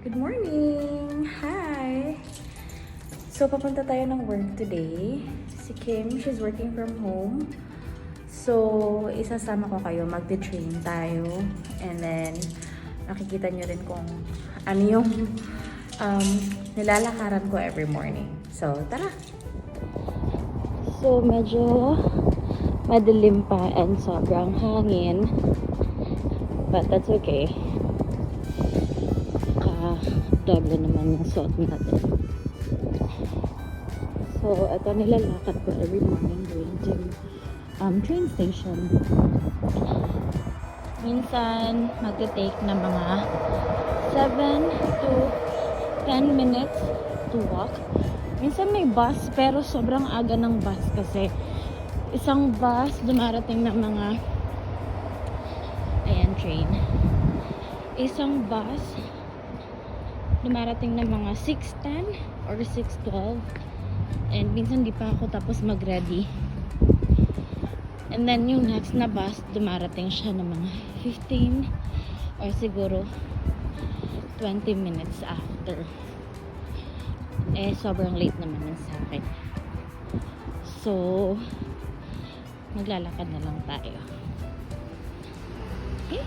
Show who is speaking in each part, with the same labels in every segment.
Speaker 1: Good morning! Hi! So, papunta tayo ng work today. Si Kim, she's working from home. So, isasama ko kayo. Magte-train tayo. And then, makikita nyo rin kung ano yung nilalakaran ko every morning. So, tara! So, medyo madilim pa and sobrang hangin. But that's okay. Doble naman yung suot natin. So, ito nilalakad ko every morning going to train station. Minsan, magte-take na mga 7 to 10 minutes to walk. Minsan may bus, pero sobrang aga ng bus kasi isang bus dumarating ng mga train. Isang bus dumarating ng mga 6:10 or 6:12 and minsan di pa ako tapos mag-ready, and then yung next na bus dumarating siya ng mga 15 or siguro 20 minutes after. Sobrang late naman yun sa akin, so maglalakad na lang tayo. Okay.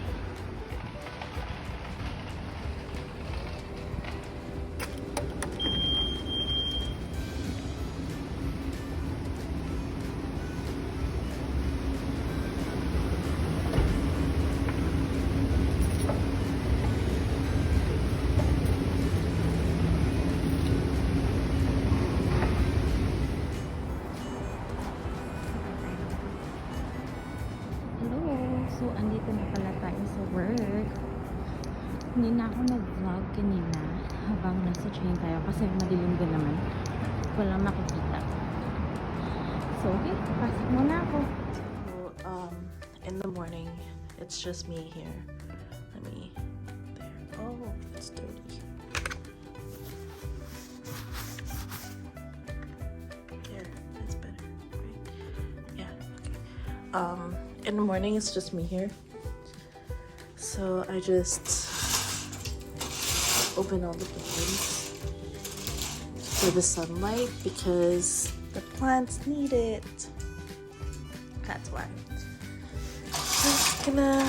Speaker 1: So, andito na pala tayo sa work. Hindi na ako nag-vlog kanina habang nasa train tayo kasi madilim din naman. Walang makikita. So, okay. Pasok muna ako.
Speaker 2: So, in the morning, it's just me here. Let me... There. Oh, it's dirty. There. That's better, right? Yeah, okay. In the morning, it's just me here. So I just open all the blinds for the sunlight because the plants need it. That's why. Just gonna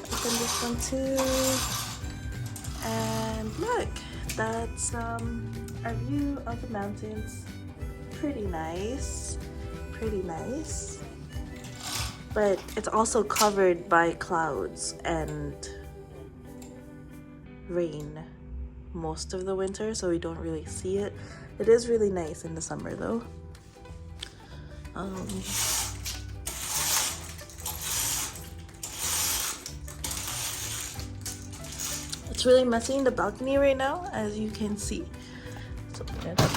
Speaker 2: open this one too. And look, that's our view of the mountains. Pretty nice. Pretty nice. But it's also covered by clouds and rain most of the winter, so we don't really see it. It is really nice in the summer though. It's really messy in the balcony right now, as you can see. Let's open it up.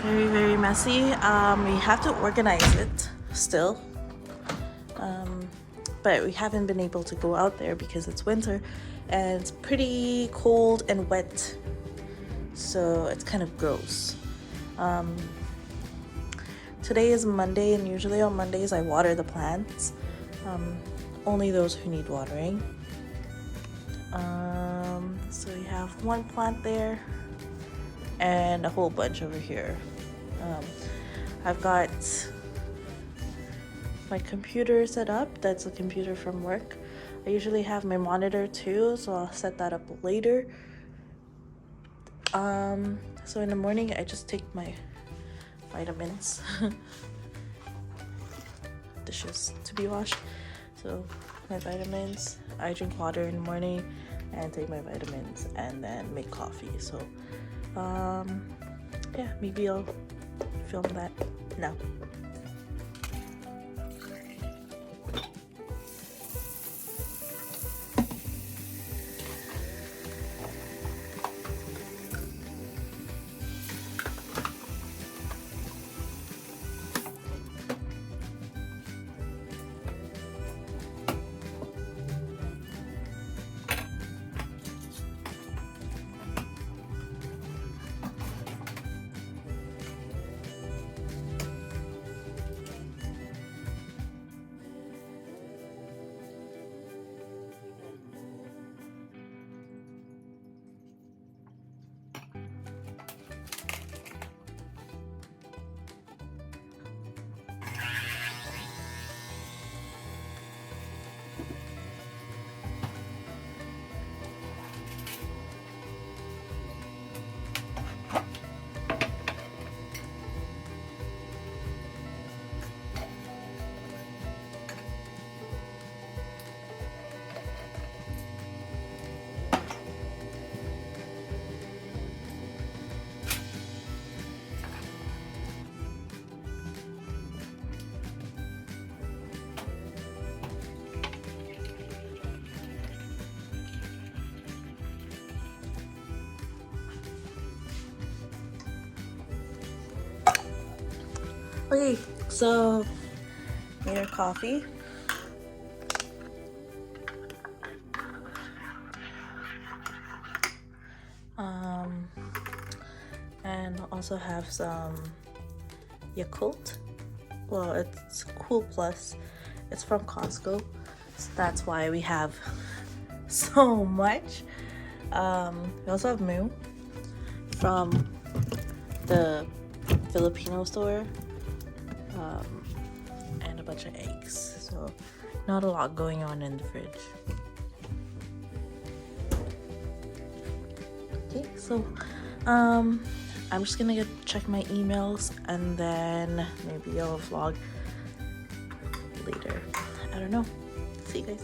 Speaker 2: Very, very messy. We have to organize it still. But we haven't been able to go out there because it's winter and it's pretty cold and wet, so it's kind of gross. Today is Monday, and usually on Mondays I water the plants, only those who need watering. So we have one plant there and a whole bunch over here. I've got my computer set up. That's a computer from work. I usually have my monitor too, so I'll set that up later. So in the morning I just take my vitamins. Dishes to be washed. So my vitamins, I drink water in the morning and take my vitamins and then make coffee. So yeah, maybe I'll film that now. Okay, so made our coffee. And also have some Yakult. Well, it's Cool Plus. It's from Costco, so that's why we have so much. We also have Moo from the Filipino store, and a bunch of eggs. So not a lot going on in the fridge. Okay, so I'm just gonna check my emails and then maybe I'll vlog later. I don't know. See you guys.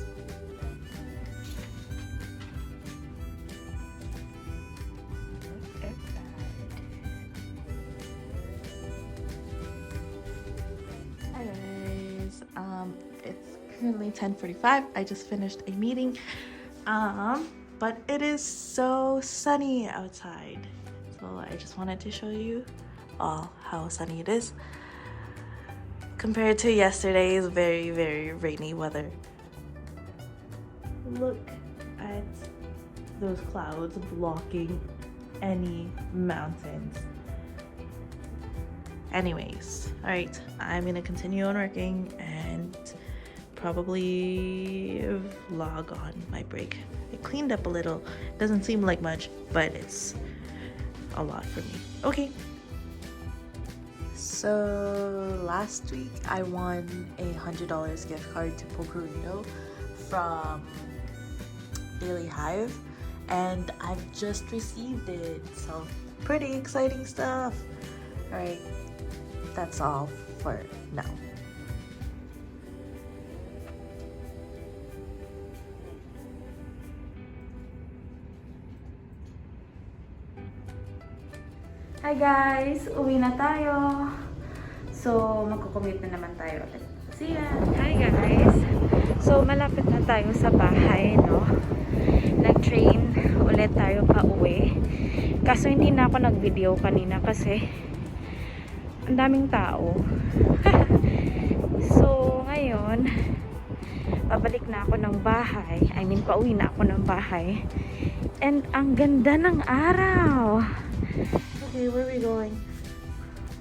Speaker 2: Hi guys. It's currently 10:45. I just finished a meeting. But it is so sunny outside. So I just wanted to show you all how sunny it is compared to yesterday's very, very rainy weather. Look at those clouds blocking any mountains. Anyways, all right, I'm gonna continue on working and probably vlog on my break. I cleaned up a little. Doesn't seem like much, but it's a lot for me. Okay. So last week I won a $100 gift card to Pokerino from Daily Hive, and I've just received it. So pretty exciting stuff. All right, that's all for now.
Speaker 1: Hi guys! Uwi na tayo. So, magko-commute na naman tayo ulit. See ya! Hi guys! So, malapit na tayo sa bahay, no? Nag-train ulit tayo pa uwi. Kaso hindi na ako nag-video kanina kasi ang daming tao. So, ngayon, pabalik na ako ng bahay. I mean, pauwi na ako ng bahay. And ang ganda ng araw! Okay, where are we going?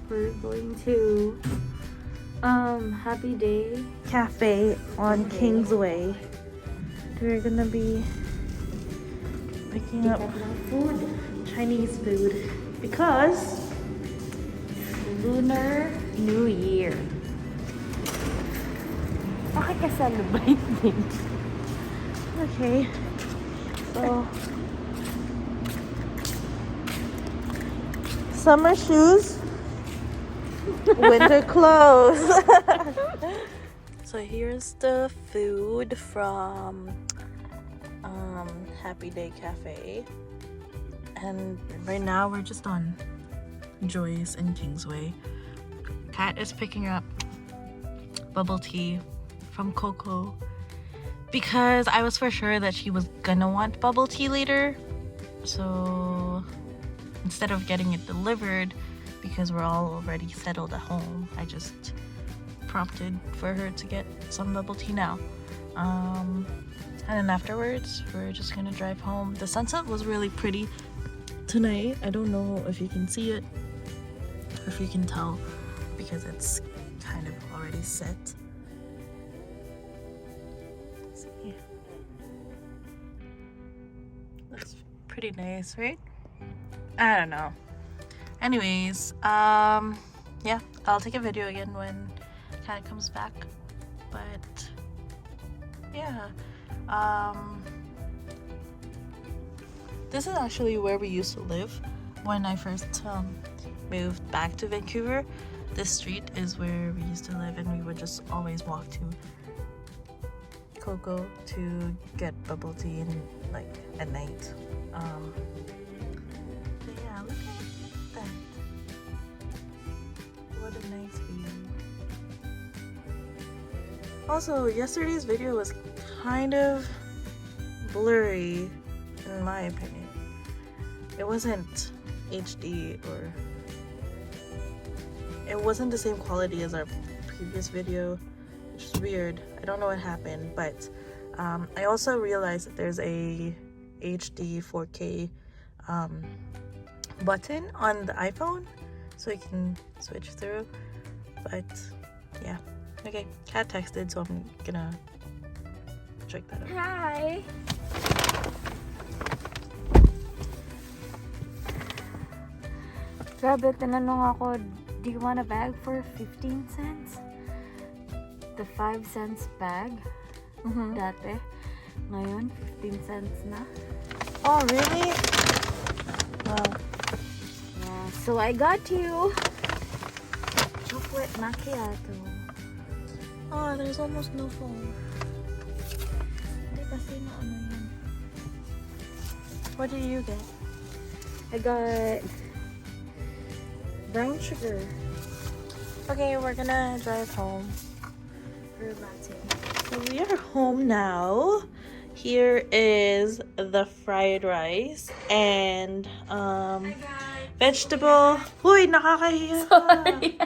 Speaker 1: We're going to Happy Day
Speaker 2: Cafe on Kingsway. We're gonna be picking up
Speaker 1: food.
Speaker 2: Chinese food because
Speaker 1: Lunar New Year. Makakasalubay din.
Speaker 2: okay. So summer shoes, winter clothes. So here's the food from Happy Day Cafe, and right now we're just on Joyce and Kingsway. Kat is picking up bubble tea from Coco because I was for sure that she was gonna want bubble tea later, so instead of getting it delivered, because we're all already settled at home, I just prompted for her to get some bubble tea now. And then afterwards, we're just gonna drive home. The sunset was really pretty tonight. I don't know if you can see it, or if you can tell, because it's kind of already set. See? Looks pretty nice, right? I don't know. Anyways, yeah, I'll take a video again when Kat comes back. But yeah, this is actually where we used to live when I first moved back to Vancouver. This street is where we used to live, and we would just always walk to Coco to get bubble tea and like at night. Yeah, look at that. What a nice view. Also, yesterday's video was kind of blurry, in my opinion. It wasn't HD or it wasn't the same quality as our previous video, which is weird. I don't know what happened, but I also realized that there's a HD 4K button on the iPhone, so you can switch through. But yeah, okay. Kat texted, so I'm gonna check that out.
Speaker 1: Hi! Grabe, tinanong ako, do you want a bag for 15 cents? The 5 cents bag, dati. Ngayon, 15 cents na.
Speaker 2: Oh, really? Wow.
Speaker 1: Yeah, so I got you chocolate macchiato.
Speaker 2: Oh, there's almost no foam.
Speaker 1: Hindi kasi na ano yun.
Speaker 2: What did you get?
Speaker 1: I got brown sugar
Speaker 2: Okay, we're gonna drive home.
Speaker 1: for latte.
Speaker 2: So we are home now. Here is the fried rice and vegetable. Uy, nakakahiya ka.
Speaker 1: Sorry.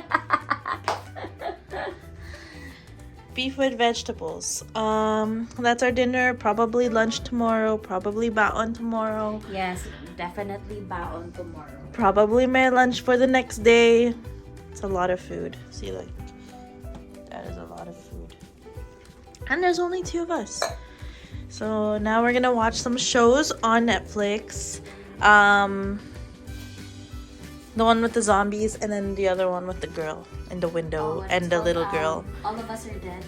Speaker 2: Beef with vegetables. That's our dinner. Probably lunch tomorrow. Probably baon tomorrow.
Speaker 1: Yes, definitely baon tomorrow.
Speaker 2: Probably my lunch for the next day. It's a lot of food. See, like, that is a lot of food. And there's only 2 of us. So now we're gonna watch some shows on Netflix. The one with the zombies, and then the other one with the girl in the window and the little girl.
Speaker 1: All of us are dead.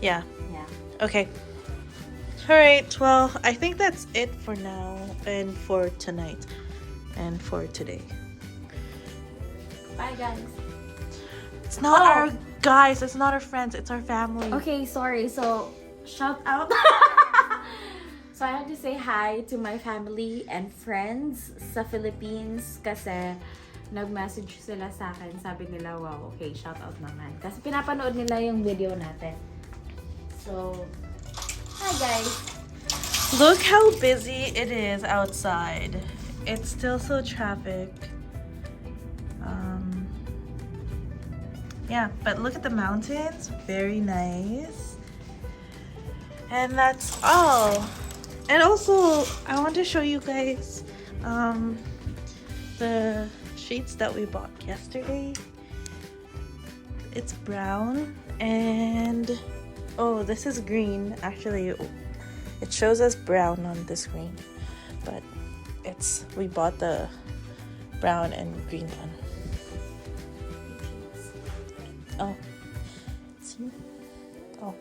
Speaker 2: Yeah.
Speaker 1: Yeah.
Speaker 2: Okay. Alright, well, I think that's it for now and for tonight and for today.
Speaker 1: Bye, guys.
Speaker 2: It's not our guys, it's not our friends, it's our family.
Speaker 1: Okay, sorry. So, shout out. So, I have to say hi to my family and friends sa Philippines kasi nag-message sila sa akin. Sabi nila, wow, okay, shout out naman. Kasi pinapanood nila yung video natin. So, hi guys.
Speaker 2: Look how busy it is outside. It's still so traffic. Yeah, but look at the mountains. Very nice. And that's all. And also, I want to show you guys the sheets that we bought yesterday. It's brown and oh, this is green. Actually, it shows us brown on the screen, but we bought the brown and green one. Oh, see? Oh,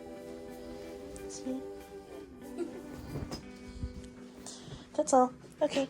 Speaker 2: see? That's all. Okay.